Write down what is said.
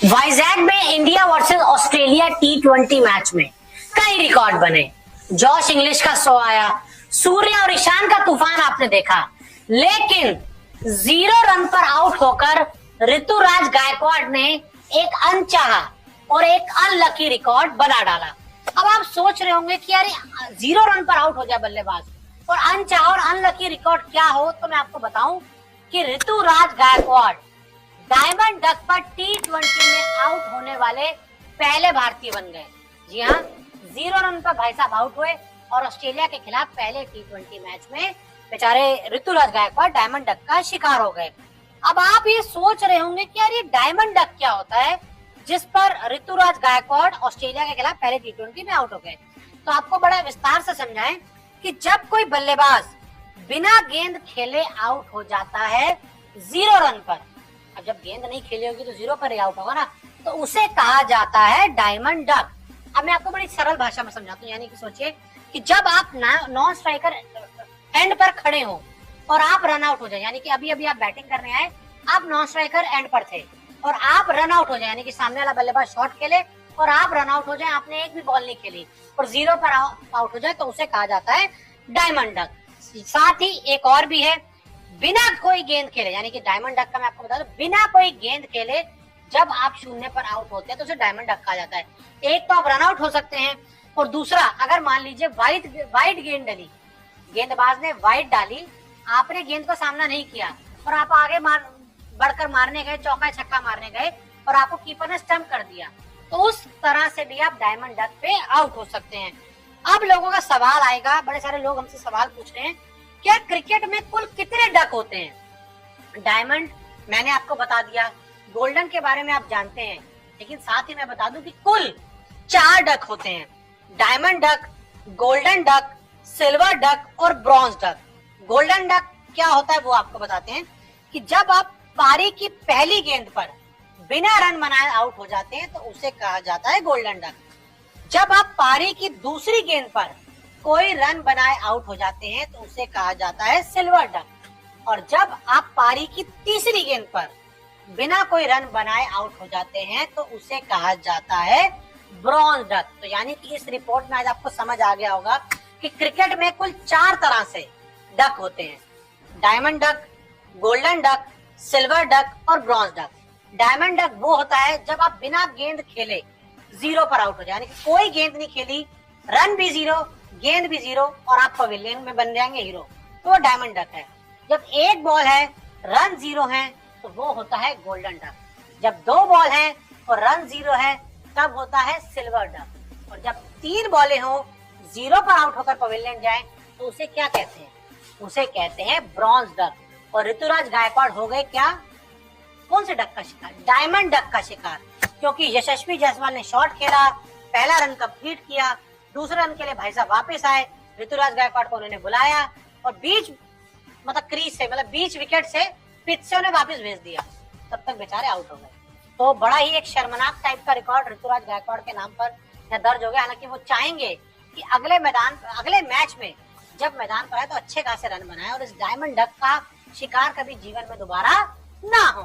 वाइजैक में India versus Australia T20 match में कई रिकॉर्ड बने। जॉश इंग्लिश का 100 आया, सूर्य और ईशान का तूफान आपने देखा, लेकिन 0 रन पर आउट होकर ऋतुराज गायकवाड़ ने एक अनचाहा और एक अनलकी रिकॉर्ड बना डाला। अब आप सोच रहे होंगे कि यार 0 रन पर आउट हो जाए बल्लेबाज और अनचाहा और अनलकी रिकॉर्ड क्या हो, तो मैं आपको बताऊं कि ऋतुराज गायकवाड़ डायमंड डक पर T20 में आउट होने वाले पहले भारतीय बन गए। जी हाँ, 0 रन पर भाई साहब आउट हुए और ऑस्ट्रेलिया के खिलाफ पहले T20 मैच में बेचारे ऋतुराज गायकवाड़ डायमंड डक का शिकार हो गए। अब आप ये सोच रहे होंगे कि यार ये डायमंड डक क्या होता है जिस पर ऋतुराज गायकवाड़ ऑस्ट्रेलिया के खिलाफ पहले T20 में आउट हो गए। तो आपको बड़ा विस्तार से समझाएं कि जब कोई बल्लेबाज बिना गेंद खेले आउट हो जाता है 0 रन पर, अब जब गेंद नहीं खेली होगी तो 0 पर ही आउट होगा ना, तो उसे कहा जाता है डायमंड डक। अब मैं आपको बड़ी सरल भाषा में समझाता हूँ, यानी कि सोचिए कि जब आप नॉन स्ट्राइकर एंड पर खड़े हो और आप रन आउट हो जाए, यानी कि अभी अभी आप बैटिंग करने आए, आप नॉन स्ट्राइकर एंड पर थे और आप रन आउट हो जाए, यानी कि सामने वाला बल्लेबाज शॉट खेले और आप रन आउट हो जाए, आपने एक भी बॉल नहीं खेली और 0 पर आउट हो जाए, तो उसे कहा जाता है डायमंड डक। साथ ही एक और भी है, बिना कोई गेंद खेले, यानी कि डायमंड डक का मैं आपको बता दूं, बिना कोई गेंद खेले जब आप 0 पर आउट होते हैं तो उसे डायमंड डक कहा जाता है। एक तो आप रन आउट हो सकते हैं और दूसरा, अगर मान लीजिए वाइड गेंद डली, गेंदबाज ने वाइड डाली, आपने गेंद को सामना नहीं किया और आप आगे बढ़कर मारने गए, चौका छक्का मारने गए और आपको कीपर ने स्टंप कर दिया, तो उस तरह से भी आप डायमंड डक पे आउट हो सकते हैं। अब लोगों का सवाल आएगा, बड़े सारे लोग हमसे सवाल पूछ रहे हैं, क्या क्रिकेट में कुल कितने डक होते हैं? डायमंड मैंने आपको बता दिया, गोल्डन के बारे में आप जानते हैं, लेकिन साथ ही मैं बता दूं कि कुल 4 डक होते हैं। Diamond duck, golden duck, silver duck और ब्रॉन्ज डक। गोल्डन डक क्या होता है वो आपको बताते हैं कि जब आप पारी की पहली गेंद पर बिना रन बनाए आउट हो जाते हैं तो उसे कहा जाता है गोल्डन डक। जब आप पारी की दूसरी गेंद पर कोई रन बनाए आउट हो जाते हैं तो उसे कहा जाता है सिल्वर डक। और जब आप पारी की तीसरी गेंद पर बिना कोई रन बनाए आउट हो जाते हैं तो उसे कहा जाता है ब्रॉन्ज डक। तो यानी कि इस रिपोर्ट में आज आपको समझ आ गया होगा कि क्रिकेट में कुल 4 तरह से डक होते हैं, diamond duck, golden duck, silver duck और ब्रॉन्ज डक। डायमंड डक वो होता है जब आप बिना गेंद खेले 0 पर आउट हो जाए, यानी कि कोई गेंद नहीं खेली, रन भी 0, गेंद भी 0 और आप पवेलियन में बन जाएंगे हीरो, तो वो डायमंड डक है। जब 1 बॉल है, रन 0 है, तो वो होता है गोल्डन डक। जब 2 बॉल है और रन 0 है, तब होता है सिल्वर डक। और जब 3 बॉलें हो, 0 पर आउट होकर पवेलियन जाए, तो उसे क्या कहते हैं? उसे कहते हैं ब्रॉन्ज डक। और ऋतुराज गायकवाड़ हो गए क्या? कौन से डक का शिकार? डायमंड डक का शिकार, क्योंकि यशस्वी जायसवाल ने शॉट खेला, पहला रन कंप्लीट किया, दूसरे रन के लिए भाई साहब वापस आए, ऋतुराज गायकवाड़ को उन्होंने बुलाया और बीच क्रीज से, बीच विकेट से पिच से उन्हें वापस भेज दिया, तब तक बेचारे आउट हो गए। तो बड़ा ही एक शर्मनाक टाइप का रिकॉर्ड ऋतुराज गायकवाड़ के नाम पर दर्ज हो गया। हालांकि वो चाहेंगे कि अगले मैच में जब मैदान पर आए तो अच्छे खासे रन बनाए और इस डायमंड डक का शिकार कभी जीवन में दोबारा ना हो।